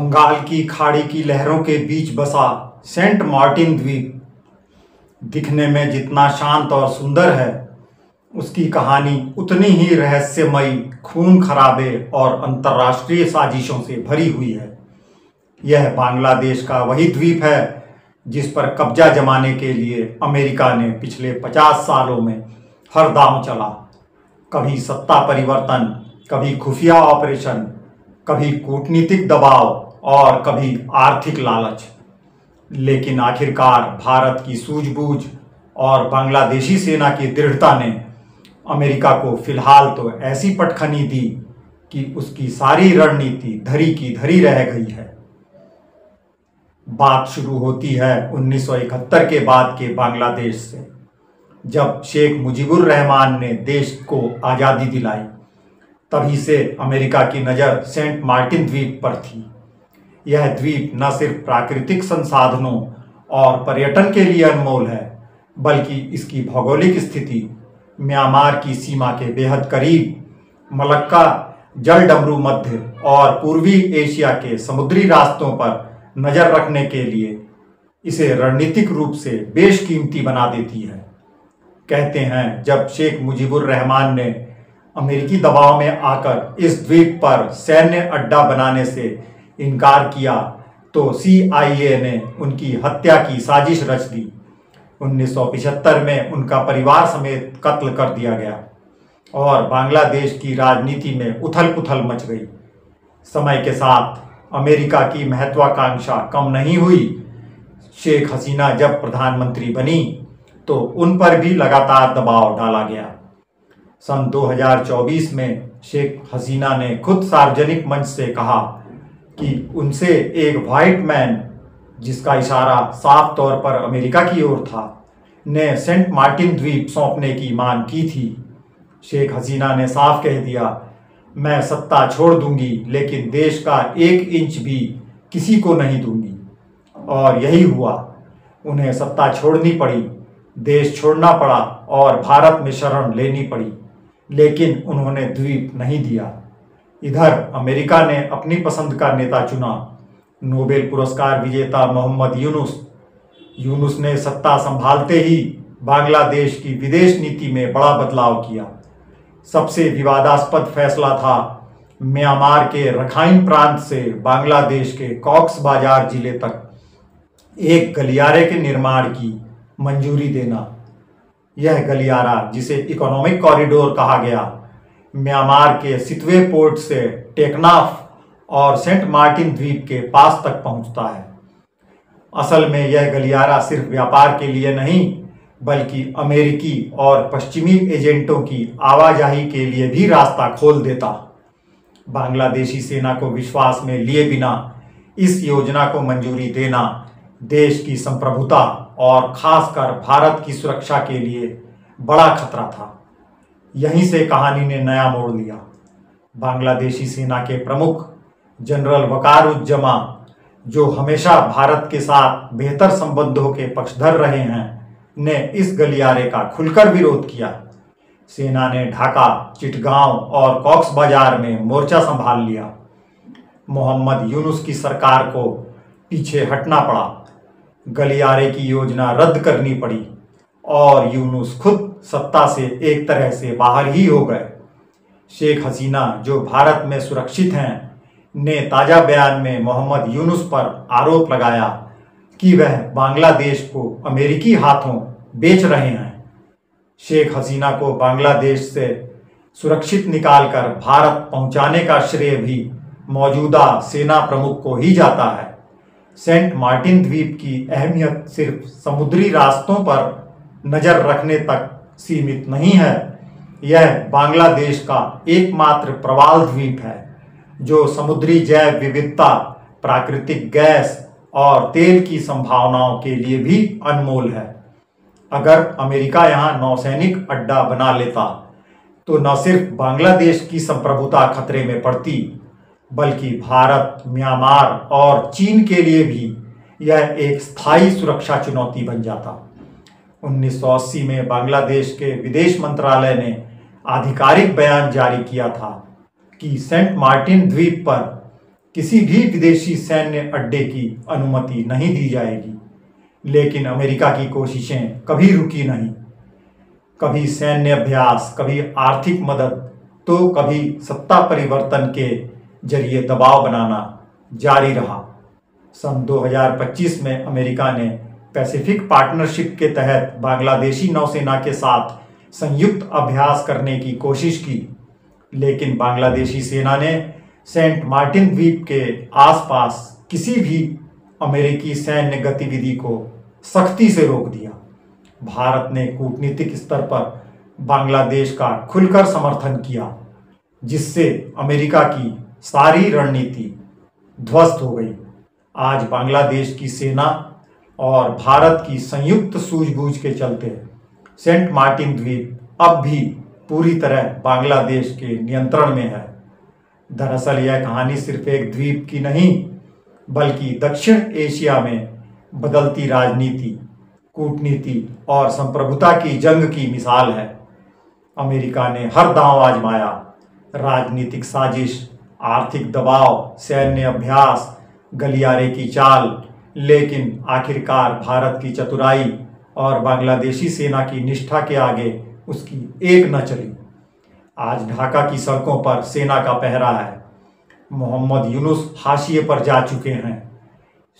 बंगाल की खाड़ी की लहरों के बीच बसा सेंट मार्टिन द्वीप दिखने में जितना शांत और सुंदर है, उसकी कहानी उतनी ही रहस्यमयी, खून खराबे और अंतर्राष्ट्रीय साजिशों से भरी हुई है। यह बांग्लादेश का वही द्वीप है जिस पर कब्जा जमाने के लिए अमेरिका ने पिछले 50 सालों में हर दांव चला। कभी सत्ता परिवर्तन, कभी खुफिया ऑपरेशन, कभी कूटनीतिक दबाव और कभी आर्थिक लालच। लेकिन आखिरकार भारत की सूझबूझ और बांग्लादेशी सेना की दृढ़ता ने अमेरिका को फिलहाल तो ऐसी पटखनी दी कि उसकी सारी रणनीति धरी की धरी रह गई है। बात शुरू होती है 1971 के बाद के बांग्लादेश से, जब शेख मुजीबुर रहमान ने देश को आज़ादी दिलाई। तभी से अमेरिका की नज़र सेंट मार्टिन द्वीप पर थी। यह द्वीप न सिर्फ प्राकृतिक संसाधनों और पर्यटन के लिए अनमोल है, बल्कि इसकी भौगोलिक स्थिति म्यांमार की सीमा के बेहद करीब, मलक्का जलडमरू मध्य और पूर्वी एशिया के समुद्री रास्तों पर नज़र रखने के लिए इसे रणनीतिक रूप से बेशकीमती बना देती है। कहते हैं, जब शेख मुजीबुर रहमान ने अमेरिकी दबाव में आकर इस द्वीप पर सैन्य अड्डा बनाने से इनकार किया तो CIA ने उनकी हत्या की साजिश रच दी। 1975 में उनका परिवार समेत कत्ल कर दिया गया और बांग्लादेश की राजनीति में उथल पुथल मच गई। समय के साथ अमेरिका की महत्वाकांक्षा कम नहीं हुई। शेख हसीना जब प्रधानमंत्री बनी तो उन पर भी लगातार दबाव डाला गया। सन 2024 में शेख हसीना ने खुद सार्वजनिक मंच से कहा कि उनसे एक व्हाइट मैन, जिसका इशारा साफ तौर पर अमेरिका की ओर था, ने सेंट मार्टिन द्वीप सौंपने की मांग की थी। शेख हसीना ने साफ कह दिया, मैं सत्ता छोड़ दूंगी लेकिन देश का 1 इंच भी किसी को नहीं दूंगी। और यही हुआ। उन्हें सत्ता छोड़नी पड़ी, देश छोड़ना पड़ा और भारत में शरण लेनी पड़ी, लेकिन उन्होंने द्वीप नहीं दिया। इधर अमेरिका ने अपनी पसंद का नेता चुना, नोबेल पुरस्कार विजेता मोहम्मद यूनुस ने सत्ता संभालते ही बांग्लादेश की विदेश नीति में बड़ा बदलाव किया। सबसे विवादास्पद फैसला था म्यांमार के रखाइन प्रांत से बांग्लादेश के कॉक्स बाजार जिले तक एक गलियारे के निर्माण की मंजूरी देना। यह गलियारा, जिसे इकोनॉमिक कॉरिडोर कहा गया, म्यांमार के सितवे पोर्ट से टेकनाफ और सेंट मार्टिन द्वीप के पास तक पहुंचता है। असल में यह गलियारा सिर्फ व्यापार के लिए नहीं, बल्कि अमेरिकी और पश्चिमी एजेंटों की आवाजाही के लिए भी रास्ता खोल देता। बांग्लादेशी सेना को विश्वास में लिए बिना इस योजना को मंजूरी देना देश की संप्रभुता और खासकर भारत की सुरक्षा के लिए बड़ा खतरा था। यहीं से कहानी ने नया मोड़ लिया। बांग्लादेशी सेना के प्रमुख जनरल वकारुज्जमा, जो हमेशा भारत के साथ बेहतर संबंधों के पक्षधर रहे हैं, ने इस गलियारे का खुलकर विरोध किया। सेना ने ढाका, चिटगांव और कॉक्स बाजार में मोर्चा संभाल लिया। मोहम्मद यूनुस की सरकार को पीछे हटना पड़ा, गलियारे की योजना रद्द करनी पड़ी और यूनुस खुद सत्ता से एक तरह से बाहर ही हो गए। शेख हसीना, जो भारत में सुरक्षित हैं, ने ताज़ा बयान में मोहम्मद यूनुस पर आरोप लगाया कि वह बांग्लादेश को अमेरिकी हाथों बेच रहे हैं। शेख हसीना को बांग्लादेश से सुरक्षित निकालकर भारत पहुंचाने का श्रेय भी मौजूदा सेना प्रमुख को ही जाता है। सेंट मार्टिन द्वीप की अहमियत सिर्फ समुद्री रास्तों पर नज़र रखने तक सीमित नहीं है। यह बांग्लादेश का एकमात्र प्रवाल द्वीप है जो समुद्री जैव विविधता, प्राकृतिक गैस और तेल की संभावनाओं के लिए भी अनमोल है। अगर अमेरिका यहाँ नौसैनिक अड्डा बना लेता तो न सिर्फ बांग्लादेश की संप्रभुता खतरे में पड़ती, बल्कि भारत, म्यांमार और चीन के लिए भी यह एक स्थायी सुरक्षा चुनौती बन जाता। 1980 में बांग्लादेश के विदेश मंत्रालय ने आधिकारिक बयान जारी किया था कि सेंट मार्टिन द्वीप पर किसी भी विदेशी सैन्य अड्डे की अनुमति नहीं दी जाएगी। लेकिन अमेरिका की कोशिशें कभी रुकी नहीं। कभी सैन्य अभ्यास, कभी आर्थिक मदद, तो कभी सत्ता परिवर्तन के जरिए दबाव बनाना जारी रहा। सन 2025 में अमेरिका ने पैसिफिक पार्टनरशिप के तहत बांग्लादेशी नौसेना के साथ संयुक्त अभ्यास करने की कोशिश की, लेकिन बांग्लादेशी सेना ने सेंट मार्टिन द्वीप के आसपास किसी भी अमेरिकी सैन्य गतिविधि को सख्ती से रोक दिया। भारत ने कूटनीतिक स्तर पर बांग्लादेश का खुलकर समर्थन किया, जिससे अमेरिका की सारी रणनीति ध्वस्त हो गई। आज बांग्लादेश की सेना और भारत की संयुक्त सूझबूझ के चलते सेंट मार्टिन द्वीप अब भी पूरी तरह बांग्लादेश के नियंत्रण में है। दरअसल यह कहानी सिर्फ एक द्वीप की नहीं, बल्कि दक्षिण एशिया में बदलती राजनीति, कूटनीति और संप्रभुता की जंग की मिसाल है। अमेरिका ने हर दांव आजमाया, राजनीतिक साजिश, आर्थिक दबाव, सैन्य अभ्यास, गलियारे की चाल, लेकिन आखिरकार भारत की चतुराई और बांग्लादेशी सेना की निष्ठा के आगे उसकी एक न चली। आज ढाका की सड़कों पर सेना का पहरा है। मोहम्मद यूनुस हाशिए पर जा चुके हैं।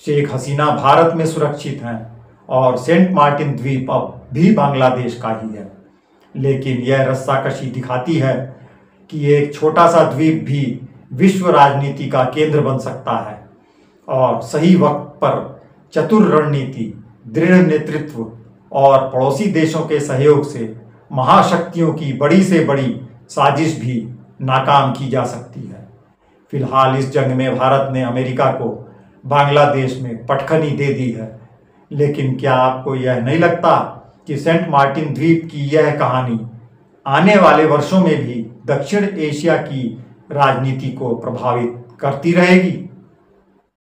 शेख हसीना भारत में सुरक्षित हैं और सेंट मार्टिन द्वीप अब भी बांग्लादेश का ही है। लेकिन यह रस्साकशी दिखाती है कि एक छोटा सा द्वीप भी विश्व राजनीति का केंद्र बन सकता है और सही वक्त पर चतुर रणनीति, दृढ़ नेतृत्व और पड़ोसी देशों के सहयोग से महाशक्तियों की बड़ी से बड़ी साजिश भी नाकाम की जा सकती है। फिलहाल इस जंग में भारत ने अमेरिका को बांग्लादेश में पटखनी दे दी है। लेकिन क्या आपको यह नहीं लगता कि सेंट मार्टिन द्वीप की यह कहानी आने वाले वर्षों में भी दक्षिण एशिया की राजनीति को प्रभावित करती रहेगी?